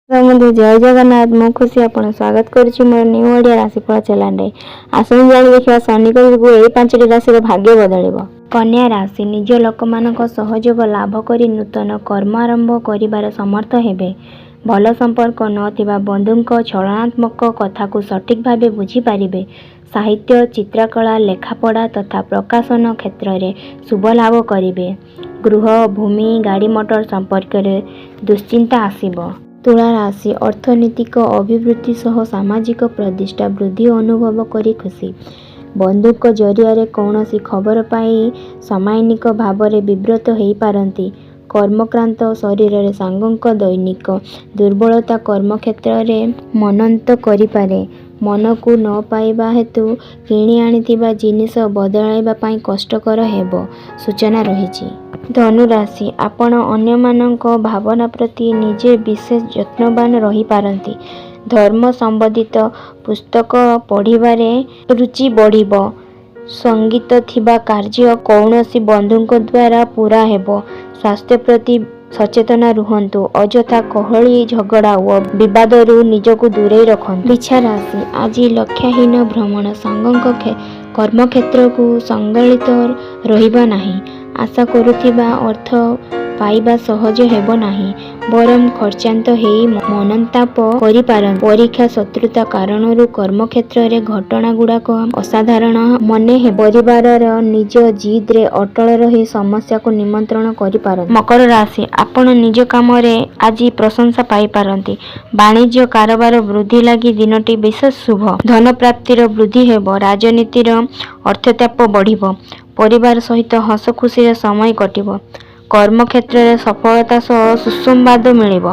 बंधु जय जगन्नाथ। मु खुशी आपण स्वागत करुच्ची मोर न्यू ओडिया राशिफल चैनल रे। आसन जानी देखिबा शनि को एई 5टी राशि रो भाग्य बदलिबो। कन्या राशि निज लोक मानक सहयोग लाभ करी नूतन कर्म आरंभ करिबार समर्थ हेबे। भल संपर्क नथिबा बंधुक छलनात्मक कथा को सठिक भावे बुझी पारिबे। साहित्य, चित्रकला, लेखापढ़ा तथा प्रकाशन क्षेत्र में शुभ लाभ करिबे। गृह, भूमि, गाड़ी मोटर संपर्क में दुश्चिंता आसिबो। तुला राशि अर्थनीतिक अभिवृद्धि सह सामाजिक प्रतिष्ठा वृद्धि अनुभव करी खुशी। बंधुक जरिया कौनसी खबर पाई सामायिक भाव में विव्रत हो पारती। कर्मक्रांत शरीर रे सांगक दैनिक दुर्बलता कर्म क्षेत्र में मनंत करिपारे। मन को न पाइबा हेतु किणी आनिथिबा जिनिस बदलाइबा पाई कष्टकर हेबो सूचना रहिछि। धनु राशि आपण अन्य मानक भावना प्रति निजे विशेष यत्नवान रही पारंती। धर्म संबंधित पुस्तक पढ़िबारे रुचि बढ़िबो। संगीत थिबा कार्य कौनसी बंधुक द्वारा पूरा हेबो। स्वास्थ्य प्रति सचेतन रुहंतु। अजथा कहली झगड़ा व विवादरू निजको दूरे रखंतु। बिछा राशि आज लक्ष्यहीन भ्रमण सांगक कर्मक्षेत्र को संगलित रहिबा नाही। आशा करुथिबा अर्थ पाइबा सहज हेबो नाही। बरम खर्चांत हेई मनंताप करि पारन। परीक्षा शत्रुता कारणरू कर्मक्षेत्र रे घटना गुड़ाक असाधारण मने हे। परिवार निज जिद रे अटल रही समस्या को निमंत्रण करि पारन। मकर राशि आपण निज काम रे आज प्रशंसा पाई पारंती। वाणिज्य कारोबार वृद्धि लगी दिनटी विशेष शुभ। धन प्राप्तिर वृद्धि हेबो। राजनीतिर अर्थत्याप बढ़िबो। परिवार सहित हस खुशी समय कटिबो। कर्मक्षेत्र में सफलता सह सुसंवाद मिलिबो।